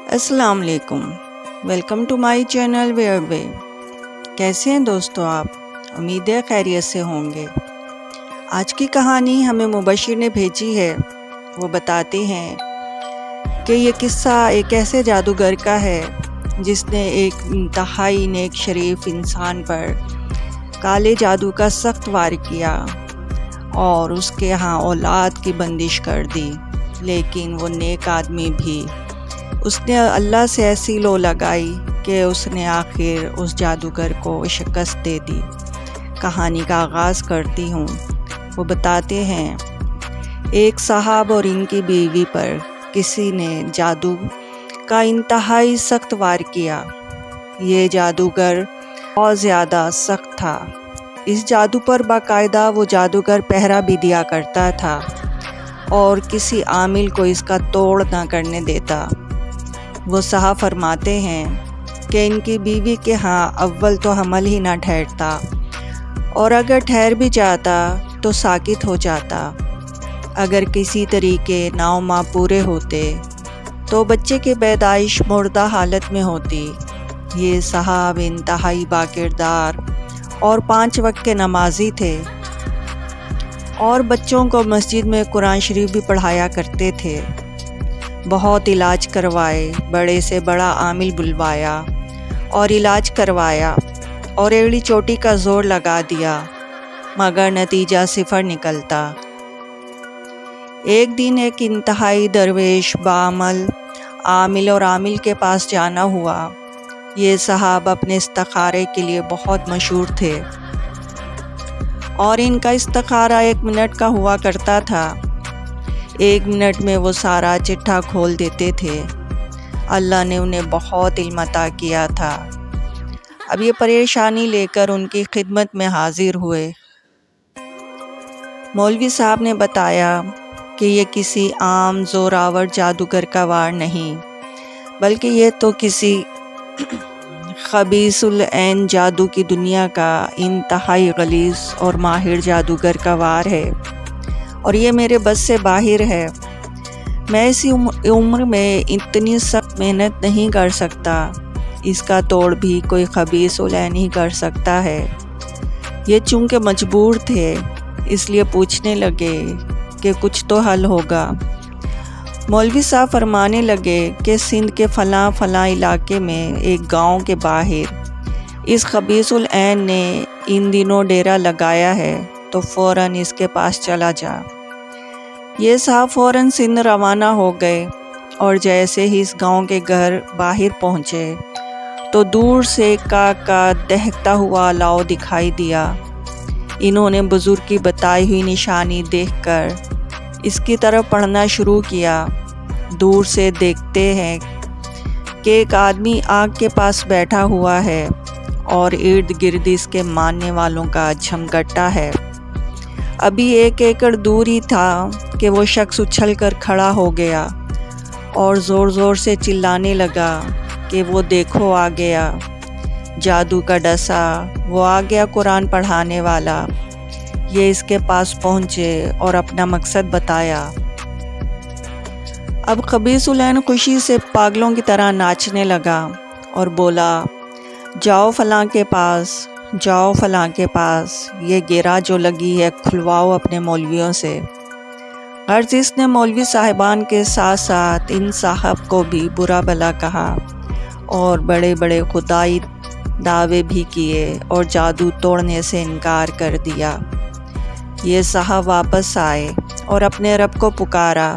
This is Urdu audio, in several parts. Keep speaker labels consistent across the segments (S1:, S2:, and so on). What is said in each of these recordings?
S1: السلام علیکم، welcome to my channel where way. کیسے ہیں دوستو آپ؟ امید ہے خیریت سے ہوں گے۔ آج کی کہانی ہمیں مبشر نے بھیجی ہے۔ وہ بتاتے ہیں کہ یہ قصہ ایک ایسے جادوگر کا ہے جس نے ایک انتہائی نیک شریف انسان پر کالے جادو کا سخت وار کیا اور اس کے ہاں اولاد کی بندش کر دی، لیکن وہ نیک آدمی بھی اس نے اللہ سے ایسی لو لگائی کہ اس نے آخر اس جادوگر کو شکست دے دی۔ کہانی کا آغاز کرتی ہوں۔ وہ بتاتے ہیں ایک صاحب اور ان کی بیوی پر کسی نے جادو کا انتہائی سخت وار کیا۔ یہ جادوگر بہت زیادہ سخت تھا۔ اس جادو پر باقاعدہ وہ جادوگر پہرا بھی دیا کرتا تھا اور کسی عامل کو اس کا توڑ نہ کرنے دیتا۔ وہ صاحب فرماتے ہیں کہ ان کی بیوی کے ہاں اول تو حمل ہی نہ ٹھہرتا، اور اگر ٹھہر بھی جاتا تو ساکت ہو جاتا۔ اگر کسی طریقے 9 ماہ پورے ہوتے تو بچے کی پیدائش مردہ حالت میں ہوتی۔ یہ صاحب انتہائی باکردار اور 5 وقت کے نمازی تھے اور بچوں کو مسجد میں قرآن شریف بھی پڑھایا کرتے تھے۔ بہت علاج کروائے، بڑے سے بڑا عامل بلوایا اور علاج کروایا اور ایڑی چوٹی کا زور لگا دیا، مگر نتیجہ صفر نکلتا۔ ایک دن ایک انتہائی درویش بعمل عامل اور عامل کے پاس جانا ہوا۔ یہ صاحب اپنے استخارے کے لیے بہت مشہور تھے اور ان کا استخارہ 1 منٹ کا ہوا کرتا تھا۔ 1 منٹ میں وہ سارا چٹھا کھول دیتے تھے۔ اللہ نے انہیں بہت علم عطا کیا تھا۔ اب یہ پریشانی لے کر ان کی خدمت میں حاضر ہوئے۔ مولوی صاحب نے بتایا کہ یہ کسی عام زوراور جادوگر کا وار نہیں، بلکہ یہ تو کسی خبیث العین جادو کی دنیا کا انتہائی غلیظ اور ماہر جادوگر کا وار ہے، اور یہ میرے بس سے باہر ہے۔ میں اسی عمر میں اتنی سخت محنت نہیں کر سکتا، اس کا توڑ بھی کوئی خبیث العین ہی کر سکتا ہے۔ یہ چونکہ مجبور تھے اس لیے پوچھنے لگے کہ کچھ تو حل ہوگا۔ مولوی صاحب فرمانے لگے کہ سندھ کے فلاں علاقے میں ایک گاؤں کے باہر اس خبیث العین نے ان دنوں ڈیرا لگایا ہے، تو فوراً اس کے پاس چلا جا۔ یہ صاحب فوراً سندھ روانہ ہو گئے، اور جیسے ہی اس گاؤں کے گھر باہر پہنچے تو دور سے کا دہکتا ہوا الاؤ دکھائی دیا۔ انہوں نے بزرگ کی بتائی ہوئی نشانی دیکھ کر اس کی طرف پڑھنا شروع کیا۔ دور سے دیکھتے ہیں کہ ایک آدمی آگ کے پاس بیٹھا ہوا ہے اور ارد گرد اس کے ماننے والوں کا جھمگٹا ہے۔ ابھی 1 ایکڑ دور ہی تھا کہ وہ شخص اچھل کر کھڑا ہو گیا اور زور زور سے چلانے لگا کہ وہ دیکھو آ گیا جادو کا ڈسا، وہ آ گیا قرآن پڑھانے والا۔ یہ اس کے پاس پہنچے اور اپنا مقصد بتایا۔ اب خبیث العین خوشی سے پاگلوں کی طرح ناچنے لگا اور بولا، جاؤ فلاں کے پاس، جاؤ فلاں کے پاس، یہ گرا جو لگی ہے کھلواؤ اپنے مولویوں سے۔ غرض اس نے مولوی صاحبان کے ساتھ ساتھ ان صاحب کو بھی برا بھلا کہا اور بڑے بڑے خدائی دعوے بھی کیے اور جادو توڑنے سے انکار کر دیا۔ یہ صاحب واپس آئے اور اپنے رب کو پکارا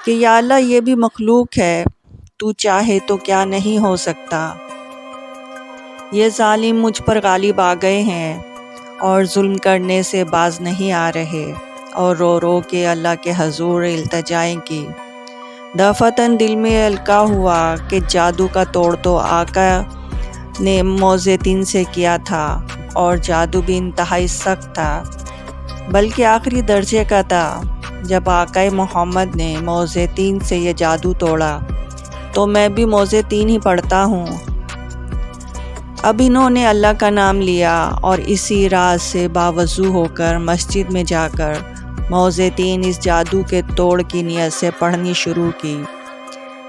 S1: کہ یا اللہ، یہ بھی مخلوق ہے، تو چاہے تو کیا نہیں ہو سکتا۔ یہ ظالم مجھ پر غالب آ گئے ہیں اور ظلم کرنے سے باز نہیں آ رہے، اور رو رو کے اللہ کے حضور التجائیں کی۔ دفعتاً دل میں القا ہوا کہ جادو کا توڑ تو آقا نے موزتین سے کیا تھا، اور جادو بھی انتہائی سخت تھا، بلکہ آخری درجے کا تھا۔ جب آقا محمد نے موزتین سے یہ جادو توڑا تو میں بھی موزتین ہی پڑھتا ہوں۔ اب انہوں نے اللہ کا نام لیا اور اسی راز سے باوضو ہو کر مسجد میں جا کر موزتین اس جادو کے توڑ کی نیت سے پڑھنی شروع کی۔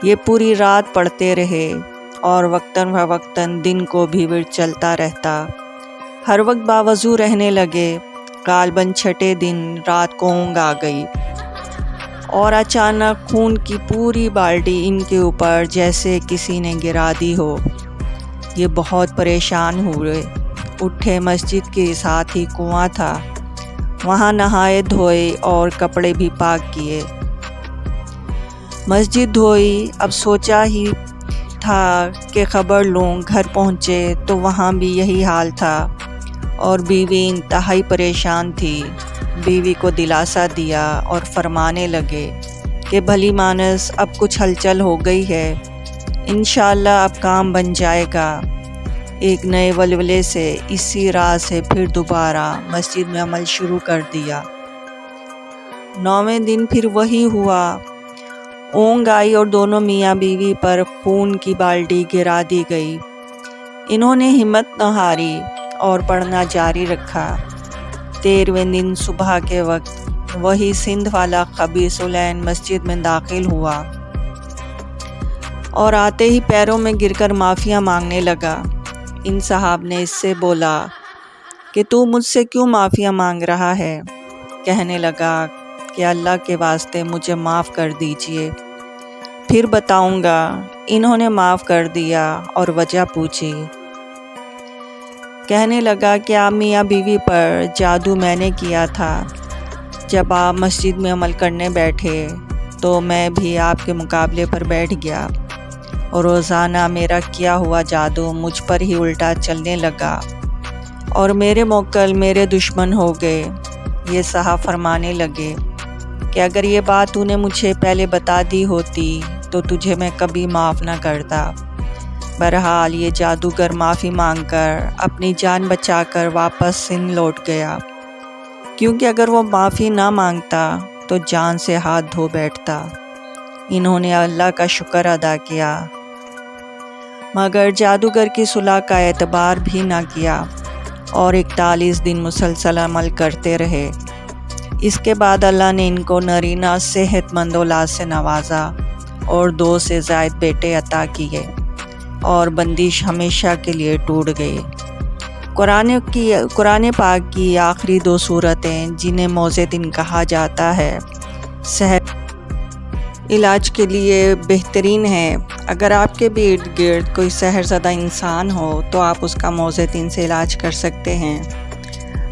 S1: یہ پوری رات پڑھتے رہے اور وقتاً فوقتاً دن کو بھی ورد چلتا رہتا۔ ہر وقت باوضو رہنے لگے۔ غالباً چھٹے دن رات کو اونگ آ گئی اور اچانک خون کی پوری بالٹی ان کے اوپر جیسے کسی نے گرا دی ہو۔ یہ بہت پریشان ہوئے، اٹھے۔ مسجد کے ساتھ ہی کنواں تھا، وہاں نہائے دھوئے اور کپڑے بھی پاک کیے۔ مسجد دھوئی، اب سوچا ہی تھا کہ خبر لوں۔ گھر پہنچے تو وہاں بھی یہی حال تھا اور بیوی انتہائی پریشان تھی۔ بیوی کو دلاسا دیا اور فرمانے لگے کہ بھلی مانس اب کچھ ہلچل ہو گئی ہے، انشاءاللہ اب کام بن جائے گا۔ ایک نئے ولولے سے اسی رات سے پھر دوبارہ مسجد میں عمل شروع کر دیا۔ 9ویں دن پھر وہی ہوا، اونگ آئی اور دونوں میاں بیوی پر خون کی بالٹی گرا دی گئی۔ انہوں نے ہمت نہ ہاری اور پڑھنا جاری رکھا۔ 13ویں دن صبح کے وقت وہی سندھ والا خبیث العین مسجد میں داخل ہوا اور آتے ہی پیروں میں گر کر معافیاں مانگنے لگا۔ ان صاحب نے اس سے بولا کہ تو مجھ سے کیوں معافیاں مانگ رہا ہے؟ کہنے لگا کہ اللہ کے واسطے مجھے معاف کر دیجئے، پھر بتاؤں گا۔ انہوں نے معاف کر دیا اور وجہ پوچھی۔ کہنے لگا کہ آپ میاں بیوی پر جادو میں نے کیا تھا۔ جب آپ مسجد میں عمل کرنے بیٹھے تو میں بھی آپ کے مقابلے پر بیٹھ گیا اور روزانہ میرا کیا ہوا جادو مجھ پر ہی الٹا چلنے لگا اور میرے موکل میرے دشمن ہو گئے۔ یہ صاحب فرمانے لگے کہ اگر یہ بات تو نے مجھے پہلے بتا دی ہوتی تو تجھے میں کبھی معاف نہ کرتا۔ بہرحال یہ جادوگر معافی مانگ کر اپنی جان بچا کر واپس سندھ لوٹ گیا، کیونکہ اگر وہ معافی نہ مانگتا تو جان سے ہاتھ دھو بیٹھتا۔ انہوں نے اللہ کا شکر ادا کیا مگر جادوگر کی صلح کا اعتبار بھی نہ کیا اور 41 دن مسلسل عمل کرتے رہے۔ اس کے بعد اللہ نے ان کو نرینہ صحت مند اولاد سے نوازا اور 2 سے زائد بیٹے عطا کیے اور بندش ہمیشہ کے لیے ٹوٹ گئی۔ قرآن پاک کی آخری 2 سورتیں جنہیں معوذتین کہا جاتا ہے، صحت علاج کے لیے بہترین ہیں۔ اگر آپ کے بھی ارد گرد کوئی سحر زدہ انسان ہو تو آپ اس کا معوذتین سے علاج کر سکتے ہیں۔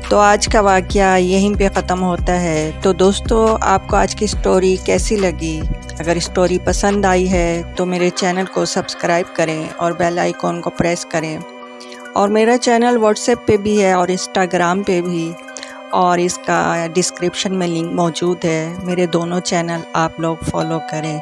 S1: تو آج کا واقعہ یہیں پہ ختم ہوتا ہے۔ تو دوستو، آپ کو آج کی سٹوری کیسی لگی؟ اگر سٹوری پسند آئی ہے تو میرے چینل کو سبسکرائب کریں اور بیل آئیکن کو پریس کریں، اور میرا چینل واٹس ایپ پہ بھی ہے اور انسٹاگرام پہ بھی، اور اس کا ڈسکرپشن میں لنک موجود ہے۔ میرے دونوں چینل آپ لوگ فالو کریں۔